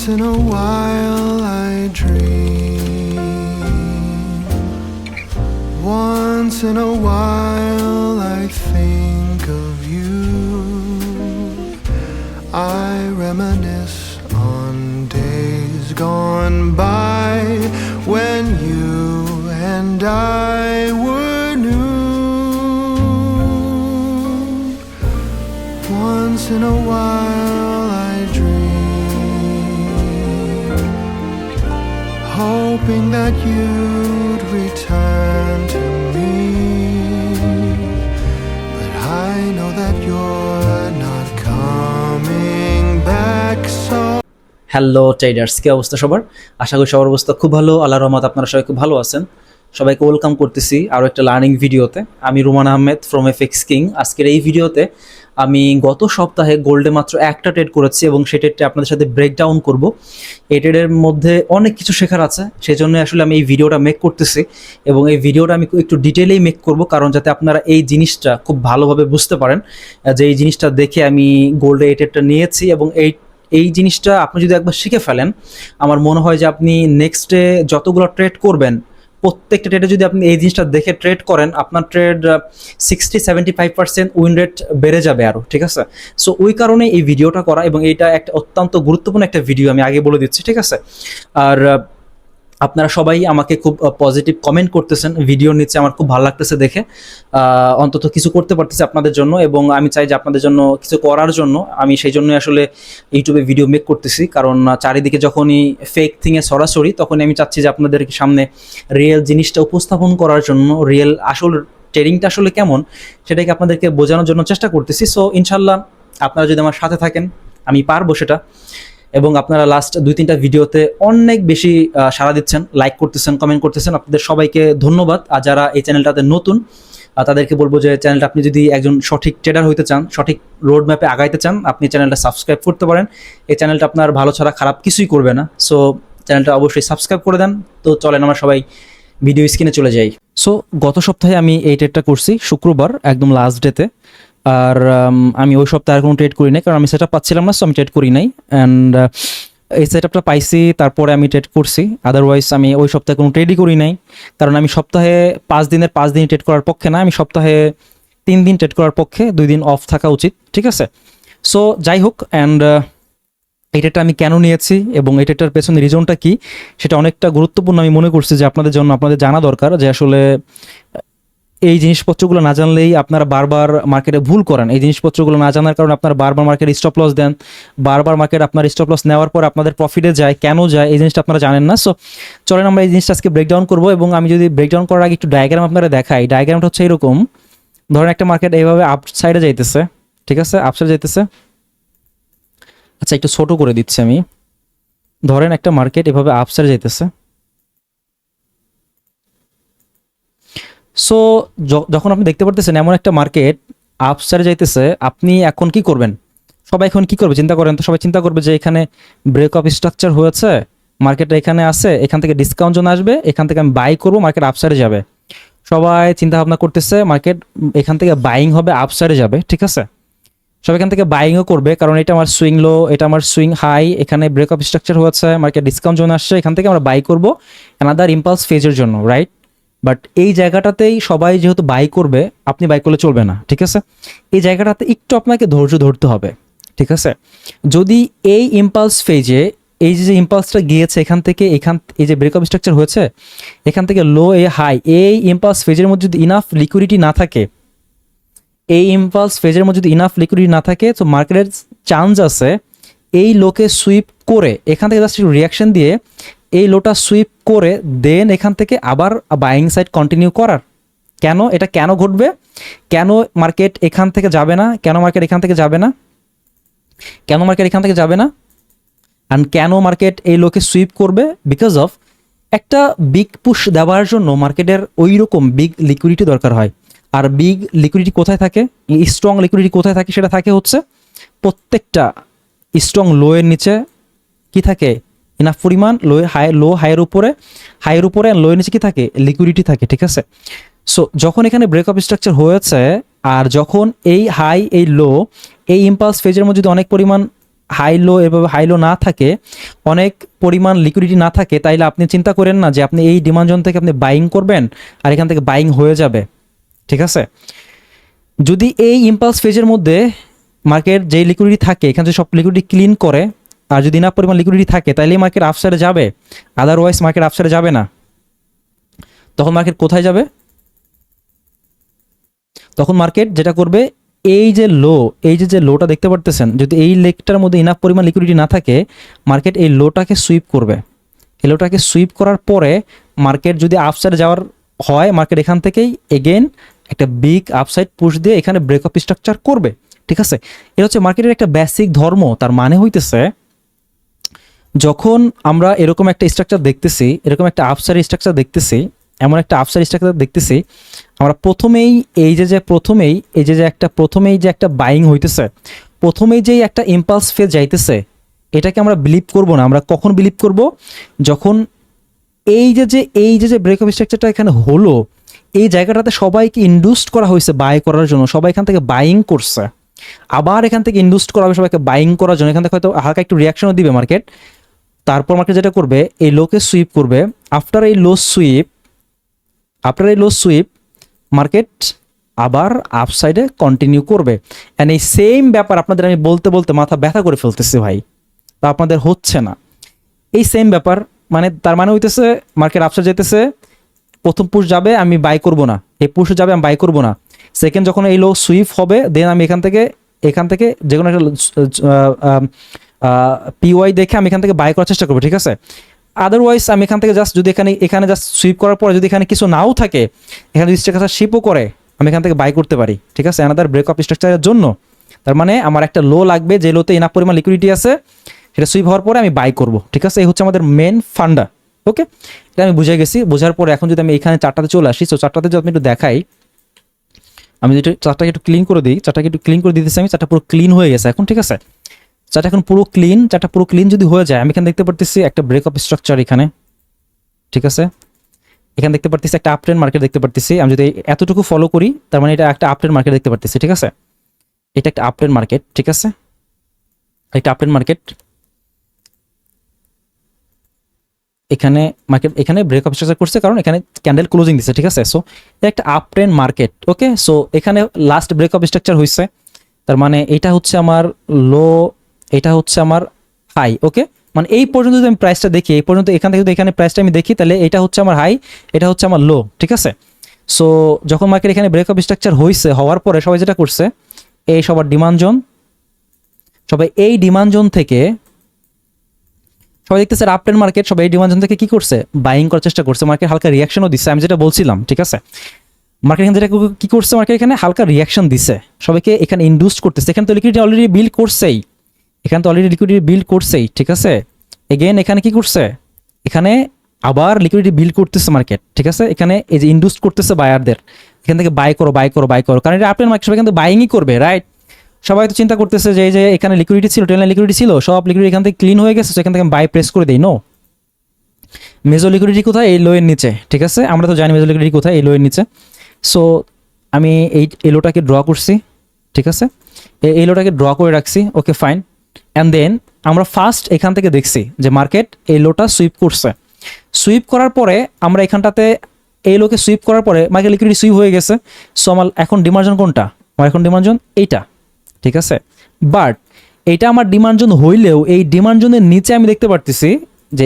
in a while I dream. Once in a while I think of you. I reminisce on days gone by when you and I were new. Once in a while I dream, hoping that you'd return to me, but I know that you're not coming back, so hello traders, কি অবস্থা সবার? আশা করি সবার অবস্থা খুব ভালো। আল্লাহর রহমত আপনারা সবাই খুব ভালো আছেন। সবাইকে ওয়েলকাম করতেছি আরও একটা লার্নিং ভিডিওতে। আমি Ruman Ahmed from FX king. আজকের এই ভিডিওতে আমি গত সপ্তাহে গোল্ডে মাত্র একটা ট্রেড করেছি এবং সেই ট্রেডটা আপনাদের সাথে ব্রেকডাউন করব। এই ট্রেডের মধ্যে অনেক কিছু শেখার আছে, সেই জন্য আসলে আমি এই ভিডিওটা মেক করতেছি এবং এই ভিডিওটা আমি একটু ডিটেলেই মেক করব, কারণ যাতে আপনারা এই জিনিসটা খুব ভালোভাবে বুঝতে পারেন যে এই জিনিসটা দেখে আমি গোল্ডে এই ট্রেডটা নিয়েছি এবং এই জিনিসটা আপনি যদি একবার শিখে ফেলেন, আমার মনে হয় যে আপনি নেক্সটে যতগুলো ট্রেড করবেন প্রত্যেকটা ট্রেডে যদি আপনি এই জিনিসটা দেখে ট্রেড করেন, আপনার ট্রেড 60-75% উইন রেট বেড়ে যাবে আরও, ঠিক আছে? সো ওই কারণে এই ভিডিওটা করা এবং এইটা একটা অত্যন্ত গুরুত্বপূর্ণ একটা ভিডিও, আমি আগে বলে দিচ্ছি, ঠিক আছে? আর আপনারা সবাই আমাকে খুব পজিটিভ কমেন্ট করতেছেন ভিডিওর নিচে, আমার খুব ভালো লাগতেছে দেখে। অন্তত কিছু করতে পারতেছি আপনাদের জন্য এবং আমি চাই যে আপনাদের জন্য কিছু করার জন্য আমি সেই জন্যই আসলে ইউটিউবে ভিডিও মেক করতেছি, কারণ চারিদিকে যখনই ফেক থিংয়ে সরাসরি, তখনই আমি চাচ্ছি যে আপনাদের সামনে রিয়েল জিনিসটা উপস্থাপন করার জন্য, রিয়েল আসল ট্রেডিংটা আসলে কেমন সেটাকে আপনাদেরকে বোঝানোর জন্য চেষ্টা করতেছি। সো ইনশাল্লাহ আপনারা যদি আমার সাথে থাকেন আমি পারবো সেটা। এবং আপনারা লাস্ট 2-3টা ভিডিওতে অনেক বেশি সাড়া দিচ্ছেন, লাইক করতেছেন, কমেন্ট করতেছেন, আপনাদের সবাইকে ধন্যবাদ। আর যারা এই চ্যানেলটাতে নতুন তাদেরকে বলবো যে চ্যানেলটা আপনি যদি একজন সঠিক ট্রেডার হইতে চান, সঠিক রোড ম্যাপে আগাইতে চান, আপনি চ্যানেলটা সাবস্ক্রাইব করতে পারেন। এই চ্যানেলটা আপনার ভালো ছাড়া খারাপ কিছুই করবে না। সো চ্যানেলটা অবশ্যই সাবস্ক্রাইব করে দেন। তো চলেন আমরা সবাই ভিডিও স্ক্রিনে চলে যাই। সো গত সপ্তাহে আমি এই ট্রেডটা করছি শুক্রবার, একদম লাস্ট ডেতে। আর আমি ওই সপ্তাহে আর কোনো ট্রেড করি নাই, কারণ আমি সেটআপ পাচ্ছিলাম না, সো আমি ট্রেড করি নাই। অ্যান্ড এই সেটআপটা পাইছি, তারপরে আমি ট্রেড করছি। আদারওয়াইজ আমি ওই সপ্তাহে কোনো ট্রেডই করি নাই, কারণ আমি সপ্তাহে 5 দিনের 5 দিন ট্রেড করার পক্ষে না, আমি সপ্তাহে 3 দিন ট্রেড করার পক্ষে, 2 দিন অফ থাকা উচিত, ঠিক আছে? সো যাই হোক, অ্যান্ড এই ট্রেডটা আমি কেন নিয়েছি এবং এই ট্রেডটার পেছনে রিজনটা কি সেটা অনেকটা গুরুত্বপূর্ণ আমি মনে করছি যে আপনাদের জন্য, আপনাদের জানা দরকার যে আসলে এই জিনিসপত্রগুলো না জানলেই আপনারা বারবার মার্কেটে ভুল করেন। এই জিনিসপত্রগুলো না জানার কারণে আপনারা বারবার মার্কেটে স্টপ লস দেন, বারবার মার্কেট আপনার স্টপ লস নেওয়ার পর আপনাদের প্রফিটে যায়, কেন যায় এই জিনিসটা আপনারা জানেন না। সো চলেন আমরা এই জিনিসটা আজকে ব্রেকডাউন করবো। এবং আমি যদি ব্রেকডাউন করার আগে একটু ডায়াগ্রাম আপনারা দেখাই। ডায়াগ্রামটা হচ্ছে এরকম, ধরেন একটা মার্কেট এইভাবে আপ সাইডে যাইতেছে, ঠিক আছে? আপ সাইডে যাইতেছে, আচ্ছা একটু ছোট করে দিচ্ছি আমি। ধরেন একটা মার্কেট এভাবে আপ সাইডে যাইতেছে। সো যখন আপনি দেখতে পারতেছেন এমন একটা মার্কেট আপসাইডে যাইতেছে, আপনি এখন কি করবেন? সবাই এখন কি করবে চিন্তা করেন তো? সবাই চিন্তা করবে যে এখানে ব্রেক অফ স্ট্রাকচার হয়েছে, মার্কেটটা এখানে আছে, এখান থেকে ডিসকাউন্ট জোন আসবে, এখান থেকে আমি বাই করবো, মার্কেট আপসাইডে যাবে। সবাই চিন্তা ভাবনা করতেছে মার্কেট এখান থেকে বাইং হবে, আপসাইডে যাবে, ঠিক আছে? সব এখান থেকে বাইংও করবে, কারণ এটা আমার সুইং লো, এটা আমার সুইং হাই, এখানে ব্রেক অফ স্ট্রাকচার হয়েছে, মার্কেট ডিসকাউন্ট জোন আসছে, এখান থেকে আমরা বাই করবো অ্যানাদার ইম্পালস ফেজের জন্য, রাইট? বাট এই জায়গাটাতেই সবাই যেহেতু বাই করবে, আপনি বাই করলে চলবে না, ঠিক আছে? এই জায়গাটাতে একটু আপনাকে ধৈর্য ধরতে হবে, ঠিক আছে? যদি এই ইম্পালস ফেজে এই যে ইম্পালসটা গিয়েছে এখান থেকে, এই যে ব্রেক অফ স্ট্রাকচার হয়েছে, এখান থেকে লো এ হাই, এই ইম্পালস ফেজের মধ্যে যদি ইনাফ লিকুইডিটি না থাকে, এই ইম্পালস ফেজের মধ্যে যদি ইনাফ লিকুইডিটি না থাকে, তো মার্কেটের চান্স আছে এই লোকে সুইপ করে এখান থেকে জাস্ট একটু রিয়াকশন দিয়ে এই লোটা সুইপ করে দেন এখান থেকে আবার বাইং সাইড কন্টিনিউ করার। কেন এটা কেন ঘটবে? কেন মার্কেট এখান থেকে যাবে না? কেন মার্কেট এখান থেকে যাবে না? কেন মার্কেট এখান থেকে যাবে না? অ্যান্ড কেন মার্কেট এই লোকে সুইপ করবে? বিকজ অফ একটা বিগ পুশ দেওয়ার জন্য মার্কেটের ওই রকম বিগ লিকুইডিটি দরকার হয়। আর বিগ লিকুইডিটি কোথায় থাকে, স্ট্রং লিকুইডিটি কোথায় থাকে? সেটা থাকে হচ্ছে প্রত্যেকটা স্ট্রং লোয়ের নিচে কি থাকে? ইনাফ পরিমাণ লো হাইয়ের উপরে অ্যান্ড লোয়ের নিচে কি থাকে? লিকুইডিটি থাকে, ঠিক আছে? সো যখন এখানে ব্রেক অফ স্ট্রাকচার হয়েছে আর যখন এই হাই এই লো এই ইম্পালস ফেজের মধ্যে যদি অনেক পরিমাণ হাই লো এভাবে হাই লো না থাকে, অনেক পরিমাণ লিকুইডিটি না থাকে, তাইলে আপনি চিন্তা করেন না যে আপনি এই ডিমান্ড জোন থেকে আপনি বাইং করবেন আর এখান থেকে বাইং হয়ে যাবে, ঠিক আছে। যদি এই ইম্পালস ফেজের মধ্যে মার্কেট যেই লিকুইডিটি থাকে এখানে যদি সব লিকুইডিটি ক্লিন করে আর যদি না পরিমাণ লিকুইডিটি থাকে তাহলে মার্কেট আপসাইডে যাবে, আদারওয়াইজ মার্কেট আপসাইডে যাবে না। তখন মার্কেট কোথায় যাবে? তখন মার্কেট যেটা করবে, এই যে লো, এই যে লোটা দেখতে পারতেছেন, যদি এই লেগটার মধ্যে ইনাফ পরিমাণ লিকুইডিটি না থাকে মার্কেট এই লোটাকে সুইপ করবে। এই লোটাকে সুইপ করার পরে মার্কেট যদি আপসাইডে যাওয়ার হয় মার্কেট এখান থেকেই এগেন একটা বিগ আপসাইড পুশ দিয়ে এখানে ব্রেকআপ স্ট্রাকচার করবে, ঠিক আছে। এটা হচ্ছে মার্কেটের একটা বেসিক ধর্ম। তার মানে হইতেছে যখন আমরা এরকম একটা স্ট্রাকচার দেখতেছি, এরকম একটা আপসাইড স্ট্রাকচার দেখতেছি, এমন একটা আপসাইড স্ট্রাকচার দেখতেছি, আমরা প্রথমেই এই যে একটা বাইং হইতেছে, প্রথমেই যেই একটা ইম্পালস ফেজ যাইতেছে, এটাকে আমরা বিলিভ করব না। আমরা কখন বিলিভ করব? যখন এই যে ব্রেকআপ স্ট্রাকচারটা এখানে হলো, এই জায়গাটাতে সবাইকে ইন্ডুসড করা হয়েছে বাই করার জন্য, সবাই এখান থেকে বাইং করছে, আবার এখান থেকে ইন্ডুসড করা হবে সবাইকে বাইং করার জন্য, এখান থেকে হয়তো হালকা একটু রিয়াকশনও দিবে মার্কেট। তারপর মার্কেট যেটা করবে, এই লোকে সুইপ করবে। আফটার এই লো সুইপ মার্কেট আবার আপসাইডে কন্টিনিউ করবে। অ্যান্ড এই সেম ব্যাপার আপনাদের আমি বলতে বলতে মাথা ব্যথা করে ফেলতেছি ভাই, তা আপনাদের হচ্ছে না। এই সেম ব্যাপার, মানে তার মানে হইতেছে মার্কেট আপসাইড যেতেছে, প্রথম পুশ যাবে আমি বাই করব না, এই পুশ যাবে আমি বাই করব না, সেকেন্ড যখন এই লো সুইপ হবে দেন আমি এখান থেকে যে কোনো একটা পিওয়াই দেখে আমি এখান থেকে বাই করার চেষ্টা করবো, ঠিক আছে। আদারওয়াইজ আমি এখান থেকে জাস্ট যদি এখানে জাস্ট সুইপ করার পরে যদি এখানে কিছু নাও থাকে, এখানে যদি স্ট্রাকচার শিপও করে আমি এখান থেকে বাই করতে পারি, ঠিক আছে, অ্যানাদার ব্রেকআপ স্ট্রাকচারের জন্য। তার মানে আমার একটা লো লাগবে, যে লোতে ইনাফ পরিমাণ লিকুইডিটি আছে, সেটা সুইপ হওয়ার পরে আমি বাই করব, ঠিক আছে। এই হচ্ছে আমাদের মেন ফান্ডা। ওকে, এটা আমি বুঝে গেছি। বোঝার পরে এখন যদি আমি এখানে চারটাতে চলে আসি, তো চারটাতে যদি আমি একটু দেখাই, আমি যদি চারটাকে একটু ক্লিন করে দিই, চারটাকে একটু ক্লিন করে দিতেছি আমি, চারটা পুরো ক্লিন হয়ে গেছে এখন, ঠিক আছে। চারটা এখন পুরো ক্লিন যদি হয়ে যায়, আমি এখানে দেখতে পারতেছি একটা ব্রেকআপ স্ট্রাকচার এখানে, ঠিক আছে। এখানে দেখতে পারতেছি একটা আপট্রেন্ড মার্কেট দেখতে পারতেছি। আমি যদি এতটুকু ফলো করি তার মানে এটা একটা আপট্রেন্ড মার্কেট দেখতে পারতেছি, ঠিক আছে। এটা একটা আপট্রেন্ড মার্কেট, ঠিক আছে, একটা আপট্রেন্ড মার্কেট। এখানে ব্রেকআপ স্ট্রাকচার করছে কারণ এখানে ক্যান্ডেল ক্লোজিং দিচ্ছে, ঠিক আছে। সো এটা একটা আপট্রেন্ড মার্কেট। ওকে, সো এখানে লাস্ট ব্রেকআপ স্ট্রাকচার হয়েছে, তার মানে এটা হচ্ছে আমার লো, এটা হচ্ছে আমার হাই। ওকে, মানে এই পর্যন্ত যদি আমি প্রাইসটা দেখি, এই পর্যন্ত এখান থেকে যদি এখানে প্রাইসটা আমি দেখি, তাহলে এটা হচ্ছে আমার হাই, এটা হচ্ছে আমার লো, ঠিক আছে। সো যখন মার্কেট এখানে ব্রেকআপ স্ট্রাকচার হওয়ার পরে সবাই যেটা করছে, এই সবার ডিমান্ড জোন, সবাই এই ডিমান্ড জোন থেকে, সবাই দেখতেছে আপট্রেন্ড মার্কেট, সবাই এই ডিমান্ড জোন থেকে কি করছে, বাইং করার চেষ্টা করছে। মার্কেট হালকা রিয়াকশনও দিচ্ছে, আমি যেটা বলছিলাম, ঠিক আছে। মার্কেট এখানে যেটা কি করছে, মার্কেট এখানে হালকা রিয়াকশন দিছে, সবাইকে এখানে ইন্ডুস করতেছে। এখানে তো লিকুইডিটি অলরেডি বিল্ড করছেই, ঠিক আছে। এগেন এখানে কি করছে, এখানে আবার লিকুইডিটি বিল্ড করতেছে মার্কেট, ঠিক আছে। এখানে এই যে ইন্ডুস করতেছে বায়ারদের, এখান থেকে বাই করো, কারণ এটা আপট্রেন্ড মার্কেট, সবাই কিন্তু বাইংই করবে, রাইট। সবাই তো চিন্তা করতেছে যে এই যে এখানে লিকুইডিটি ছিল, ট্রেন লিকুইডিটি ছিল, সব লিকুইডিটি এখান থেকে ক্লিন হয়ে গেছে, এখান থেকে বাই প্রেস করে দেই। নো, মেজর লিকুইডিটি কোথায়, এই লোয়ের নিচে, ঠিক আছে। আমরা তো জানি মেজর লিকুইডিটি কোথায়, এই লোয়ের নিচে। সো আমি এই লোটাকে ড্র করছি, ঠিক আছে, এই লোটাকে ড্র করে রাখছি। ওকে, ফাইন। অ্যান্ড দেন আমরা ফার্স্ট এখান থেকে দেখছি যে মার্কেট এই লোটা সুইপ করছে। সুইপ করার পরে আমরা এখানটাতে এই লোকে সুইপ করার পরে মার্কেট লিকুইডিটি সুইপ হয়ে গেছে। সো আমার এখন ডিমার্জন কোনটা, আমার এখন ডিমার্জন এইটা, ঠিক আছে। বাট এইটা আমার ডিমান্ড হইলেও এই ডিমান্ডের নিচে আমি দেখতে পারতেছি যে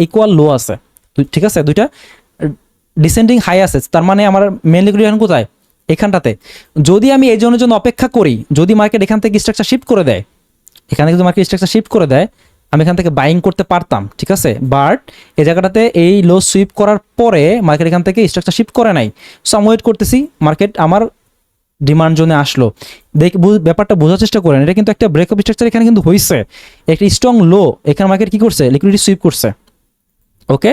ইকুয়াল লো আছে, ঠিক আছে, দুইটা ডিসেন্ডিং হাই আছে। তার মানে আমার মেন লিকুইডিটি এখন কোথায়, এখানটাতে। যদি আমি এই জন্য অপেক্ষা করি, যদি মার্কেট এখান থেকে স্ট্রাকচার শিফট করে দেয়, আমি এখান থেকে বাইং করতে পারতাম, ঠিক আছে। বাট এই জায়গাটাতে এই লো সুইপ করার পরে মার্কেট এখান থেকে স্ট্রাকচার শিফট করে নাই। সো আমি ওয়েট করতেছি, মার্কেট আমার ডিমান্ড জোনে আসলো। ব্যাপারটা বোঝার চেষ্টা করেন, এটা কিন্তু একটা ব্রেকআপ স্ট্রাকচার এখানে কিন্তু হয়েছে, একটা স্ট্রং লো। এখানে মার্কেট কি করছে, লিকুইডিটি সুইপ করছে। ওকে,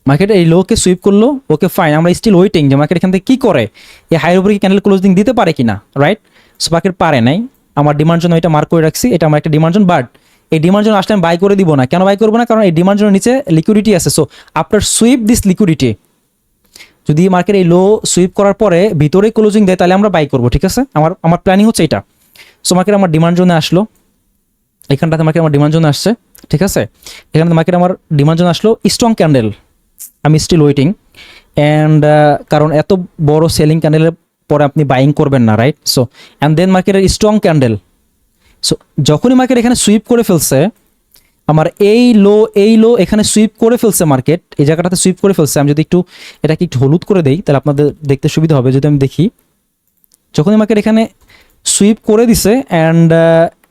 মার্কেট এই লোকে সুইপ করলো। ওকে, ফাইন। আমরা স্টিল ওয়েটিং যে মার্কেট এখান থেকে কি করে, এই হাইয়ের উপরে কি ক্যান্ডেল ক্লোজিং দিতে পারে কিনা, রাইট। সো মার্কেট পারে নাই। আমার ডিমান্ড জোন এটা মার্ক করে রাখছি, এটা আমার একটা ডিমান্ড জোন। বাট এই ডিমান্ড জোন আসলে আমি বাই করে দিব না। কেন বাই করবো না, কারণ এই ডিমান্ড জোনের নিচে লিকুইডিটি আছে। So after sweep this liquidity, যদি মার্কেট এই লো সুইপ করার পরে ভিতরে ক্লোজিং দেয়, তাহলে আমরা বাই করবো, ঠিক আছে। আমার প্ল্যানিং হচ্ছে এটা। সো মার্কেট আমার ডিমান্ড জোনে আসলো, এখানটাতে মার্কেট আমার ডিমান্ড জোন আসছে, ঠিক আছে, এখানে মার্কেট আমার ডিমান্ড জোন আসলো, স্ট্রং ক্যান্ডেল, আমি স্টিল ওয়েটিং। অ্যান্ড কারণ এত বড় সেলিং ক্যান্ডেলের পরে আপনি বাইং করবেন না, রাইট? সো অ্যান্ড দেন মার্কেটের স্ট্রং ক্যান্ডেল, সো যখনই মার্কেট এখানে সুইপ করে ফেলছে, আমার এই লো এখানে সুইপ করে ফেলছে, মার্কেট এই জায়গাটাতে সুইপ করে ফেলছে। আমি যদি একটু এটাকে একটু হলুদ করে দেই তাহলে আপনাদের দেখতে সুবিধা হবে। যদি আমি দেখি, যখনই মার্কেট এখানে সুইপ করে দিছে অ্যান্ড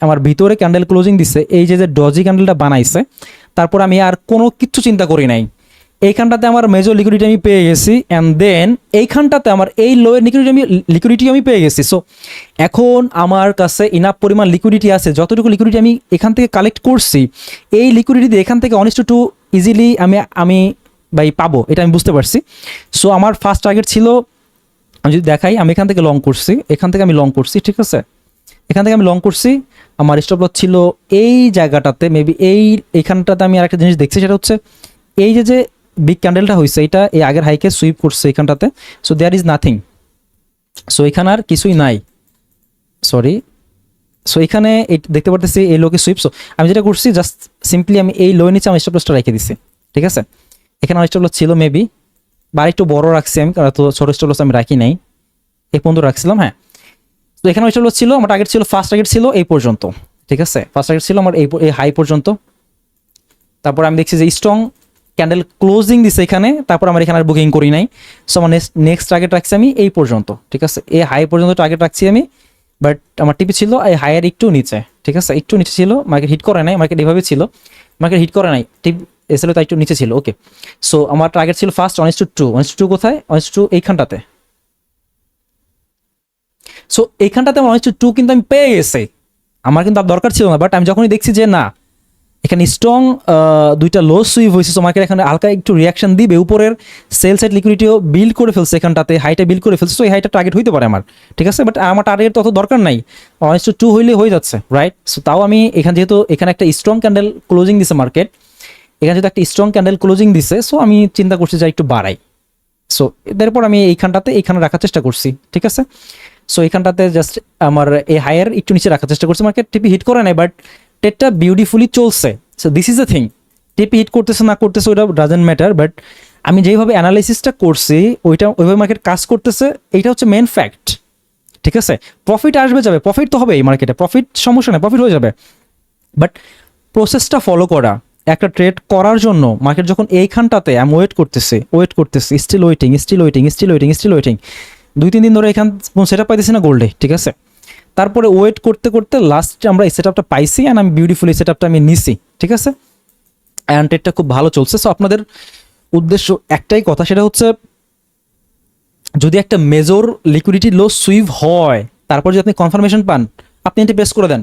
আমার ভিতরে ক্যান্ডেল ক্লোজিং দিছে, এই যে ডজি ক্যান্ডেলটা বানাইছে, তারপর আমি আর কোনো কিচ্ছু চিন্তা করি নাই। এইখানটাতে আমার মেজর লিকুইডিটি আমি পেয়ে গেছি, অ্যান্ড দেন এইখানটাতে আমার এই লোয়ের লিকুইডিটি আমি পেয়ে গেছি। সো এখন আমার কাছে ইনাফ পরিমাণ লিকুইডিটি আছে, যতটুকু লিকুইডিটি আমি এখান থেকে কালেক্ট করছি, এই লিকুইডিটি দিয়ে এখান থেকে অনেস্ট টু ইজিলি আমি ভাই পাবো, এটা আমি বুঝতে পারছি। সো আমার ফার্স্ট টার্গেট ছিল, আমি যদি দেখাই, আমি এখান থেকে লং করছি, এখান থেকে আমি লং করছি, ঠিক আছে, এখান থেকে আমি লং করছি। আমার স্টপ লস ছিল এই জায়গাটাতে, মেবি এইখানটাতে আমি আরেকটা জিনিস দেখছি, সেটা হচ্ছে এই যে বিগ ক্যান্ডেলটা হয়েছে, এটা এই আগের হাইকে সুইপ করছে এখানটাতে। So there is nothing, so এখানে আর কিছুই নাই, সরি। সো এখানে দেখতে পারতেছি এই লোকে সুইপ। সো আমি যেটা করছি, জাস্ট সিম্পলি আমি এই লো নিচে আমার স্টপ লসটা রেখে দিছি, ঠিক আছে। এখানে আমার স্টপ লস ছিল মেবি, বা একটু বড় রাখছি আমি, কারণ তো ছোট স্টপ লস আমি রাখি নাই, এই পর্যন্ত রাখছিলাম, হ্যাঁ। তো এখানে স্টপ লস ছিল, আমার টার্গেট ছিল, ফার্স্ট টার্গেট ছিল এই পর্যন্ত, ঠিক আছে, ফার্স্ট টার্গেট ছিল আমার এই হাই পর্যন্ত। তারপর আমি দেখছি যে স্ট্রং ক্যান্ডেল ক্লোজিং দিছে এখানে, তারপর আমার এখানে আর বুকিং করি নাই। সো আমার নেক্সট টার্গেট রাখছি আমি এই পর্যন্ত, ঠিক আছে, এই হাই পর্যন্ত টার্গেট রাখছি আমি। বাট আমার টিপি ছিল এই হাইয়ের একটু নিচে, ঠিক আছে, একটু নিচে ছিল, মার্কেট হিট করে নাই, মার্কেট এইভাবে ছিল, মার্কেট হিট করে নাই, টিপ এসেছিল তাই একটু নিচে ছিল, ওকে। সো আমার টার্গেট ছিল ফার্স্ট 1:2 কোথায়, 1:2 এইখানটাতে। সো এইখানটাতে আমার 1:2 কিন্তু আমি পেয়ে গেছি, আমার কিন্তু আর দরকার ছিল না। বাট আমি যখনই দেখছি যে না, এখানে স্ট্রং দুইটা লো সুইপ হয়েছে, সো মার্কেট এখানে হালকা একটু রিয়াকশন দিবে, উপরের সেল সাইড লিকুইডিটিও বিল্ড করে ফেলছে এখানটাতে, হাইটা বিল্ড করে ফেলছে। সো এই হাইটা টার্গেট হইতে পারে আমার, ঠিক আছে, বাট আমার টার্গেট তত দরকার নাই, 1:2 হইলে হয়ে যাচ্ছে, রাইট? সো তাও আমি এখানে যেহেতু এখানে একটা স্ট্রং ক্যান্ডেল ক্লোজিং দিছে মার্কেট, এখানে যেহেতু একটা স্ট্রং ক্যান্ডেল ক্লোজিং দিছে, সো আমি চিন্তা করছি যে একটু বাড়াই। সো এরপর আমি এইখানে রাখার চেষ্টা করছি, ঠিক আছে। সো এইখানটাতে জাস্ট আমার এই হায়ার একটু নিচে রাখার চেষ্টা করছি, মার্কেট টিপি হিট করে নাই, বাট ট্রেডটা বিউটিফুলি চলছে। So this is the thing, টিপি হিট করতেছে না করতেছে ওইটা ডাজেন্ট ম্যাটার, বাট আমি যেইভাবে অ্যানালাইসিসটা করছি ওইভাবে মার্কেট কাজ করতেছে, এইটা হচ্ছে মেন ফ্যাক্ট, ঠিক আছে। প্রফিট আসবে যাবে, প্রফিট তো হবে এই মার্কেটে, প্রফিট সমস্যা নেই, প্রফিট হয়ে যাবে, বাট প্রসেসটা ফলো করা, একটা ট্রেড করার জন্য মার্কেট যখন এইখানটাতে আমি ওয়েট করতেছি, স্টিল ওয়েটিং 2-3 দিন ধরে এখান সেট আপ পাইতেছি না গোল্ডে, ঠিক আছে। তারপরে ওয়েট করতে করতে লাস্টে আমরা এই সেট আপটা পাইছি, অ্যান্ড আমি বিউটিফুলি সেট আপটা আমি নিছি, ঠিক আছে, অ্যান্ড ট্রেডটা খুব ভালো চলছে। সো আপনাদের উদ্দেশ্য একটাই কথা, সেটা হচ্ছে যদি একটা মেজর লিকুইডিটি লো সুইভ হয়, তারপর যদি আপনি কনফার্মেশন পান, আপনি এটি প্রেস করে দেন।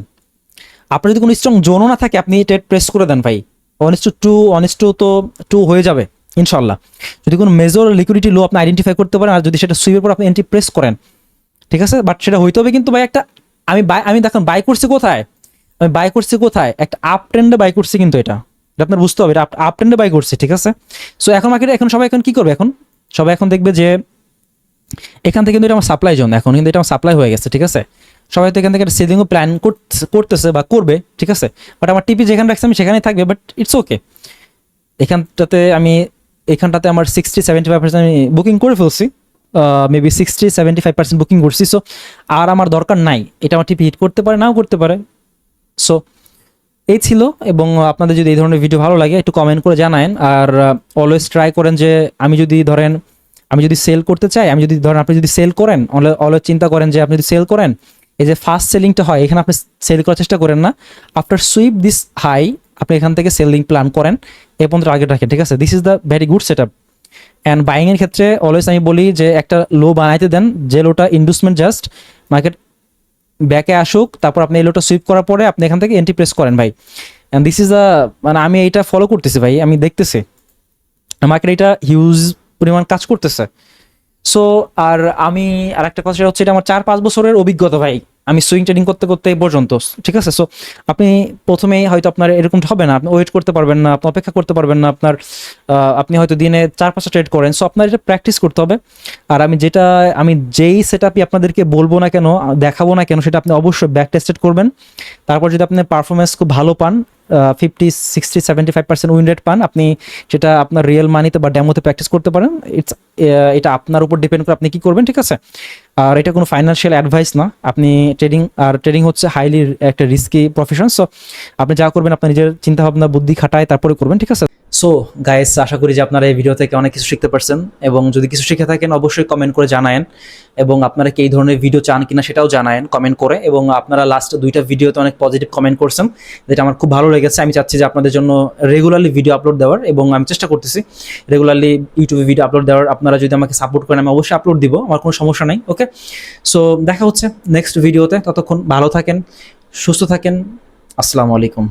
আপনার যদি কোনো স্ট্রং জোনও না থাকে, আপনি ট্রেড প্রেস করে দেন ভাই, 1:2 তো 2 হয়ে যাবে ইনশাল্লাহ। যদি কোনো মেজর লিকুইডিটি লো আপনি আইডেন্টিফাই করতে পারেন, আর যদি সেটা সুইপের পর আপনি এন্ট্রি প্রেস করেন, ঠিক আছে, বাট সেটা হইতে হবে কিন্তু ভাই একটা, আমি দেখেন বাই করছি কোথায়, একটা আপ ট্রেন্ডে বাই করছি, কিন্তু এটা আপনার বুঝতে হবে, এটা আপ ট্রেন্ডে বাই করছি, ঠিক আছে। সো এখন মার্কেটে সবাই কি করবে, সবাই দেখবে যে এখান থেকে কিন্তু এটা আমার সাপ্লাই জোন, এখন কিন্তু এটা আমার সাপ্লাই হয়ে গেছে, ঠিক আছে। সবাই তো এখান থেকে সেলিংও প্ল্যান করতেছে বা করবে, ঠিক আছে, বাট আমার টিপি যেখানে রাখছে আমি সেখানেই থাকবে, বাট ইটস ওকে। এখানটাতে আমার 60-75% আমি বুকিং করে ফেলছি, মেবি 60-75% বুকিং করছি। সো আর আমার দরকার নাই, এটা আমার টিপি হিট করতে পারে নাও করতে পারে। সো এই ছিল, এবং আপনাদের যদি এই ধরনের ভিডিও ভালো লাগে একটু কমেন্ট করে জানায়েন, আর অলওয়েজ ট্রাই করেন যে আমি যদি সেল করতে চাই, আপনি যদি সেল করেন, অলওয়েজ চিন্তা করেন যে আপনি যদি সেল করেন, এই যে ফার্স্ট সেলিংটা হয় এখানে আপনি সেল করার চেষ্টা করেন না, আফটার সুইপ দিস হাই আপনি এখান থেকে সেলিং প্ল্যান করেন, এ পর্যন্ত টার্গেট রাখেন, ঠিক আছে। This is the very good set up. And বাইংয়ের ক্ষেত্রে অলওয়েজ আমি বলি যে একটা লো বানাইতে দেন, যে লোটা ইন্ডুসমেন্ট, জাস্ট মার্কেট ব্যাকে আসুক, তারপর আপনি এই লোটা সুইপ করার পরে আপনি এখান থেকে এন্ট্রি প্রেস করেন ভাই। অ্যান্ড দিস ইজ দ্য, মানে আমি এইটা ফলো করতেছি ভাই, আমি দেখতেছি মার্কেট এটা হিউজ পরিমাণ কাজ করতেছে। সো আর একটা কথা, সেটা হচ্ছে এটা আমার 4-5 বছরের অভিজ্ঞতা ভাই, আমি সুইং ট্রেডিং করতে করতে এই পর্যন্ত, ঠিক আছে। সো আপনি প্রথমেই হয়তো আপনার এরকম হবে না, আপনি ওয়েট করতে পারবেন না, আপনি অপেক্ষা করতে পারবেন না, আপনি হয়তো দিনে 4-5টা ট্রেড করেন। সো আপনার এটা প্র্যাকটিস করতে হবে। আর আমি যেই সেট আপই আপনাদেরকে বলবো না কেন, দেখাবো না কেন, সেটা আপনি অবশ্যই ব্যাক টেস্টেড করবেন। তারপর যদি আপনি পারফরমেন্স খুব ভালো পান, 50, 60, 75% উইন রেট পান, আপনি সেটা আপনার রিয়েল মানিতে বা ডেমোতে প্র্যাকটিস করতে পারেন। এটা আপনার উপর ডিপেন্ড করে আপনি কি করবেন, ঠিক আছে। আর এটা কোনো ফাইন্যান্সিয়াল অ্যাডভাইস না। আপনি ট্রেডিং হচ্ছে হাইলি একটা রিস্কি প্রফেশন। সো আপনি যা করবেন আপনার নিজের চিন্তাভাবনা বুদ্ধি খাটায় তারপরে করবেন, ঠিক আছে। সো গাইস, আশা করি যে আপনারা এই ভিডিও থেকে অনেক কিছু শিখতে পারছেন, এবং যদি কিছু শিখে থাকেন অবশ্যই কমেন্ট করে জানায়েন, এবং আপনারা কি এই ধরনের ভিডিও চান কিনা সেটাও জানায়েন কমেন্ট করে। এবং আপনারা লাস্ট 2টা ভিডিওতে অনেক পজিটিভ কমেন্ট করছেন, যেটা আমার খুব ভালো লেগেছে। আমি চাচ্ছি যে আপনাদের জন্য রেগুলারলি ভিডিও আপলোড দেওয়ার, এবং আমি চেষ্টা করতেছি রেগুলারলি ইউটিউবে ভিডিও আপলোড দেওয়ার। আপনারা যদি আমাকে সাপোর্ট করেন আমি অবশ্যই আপলোড দিব, আমার কোনো সমস্যা নেই। ওকে, সো দেখা হচ্ছে নেক্সট ভিডিওতে। ততক্ষণ ভালো থাকেন, সুস্থ থাকেন। আসসালামু আলাইকুম।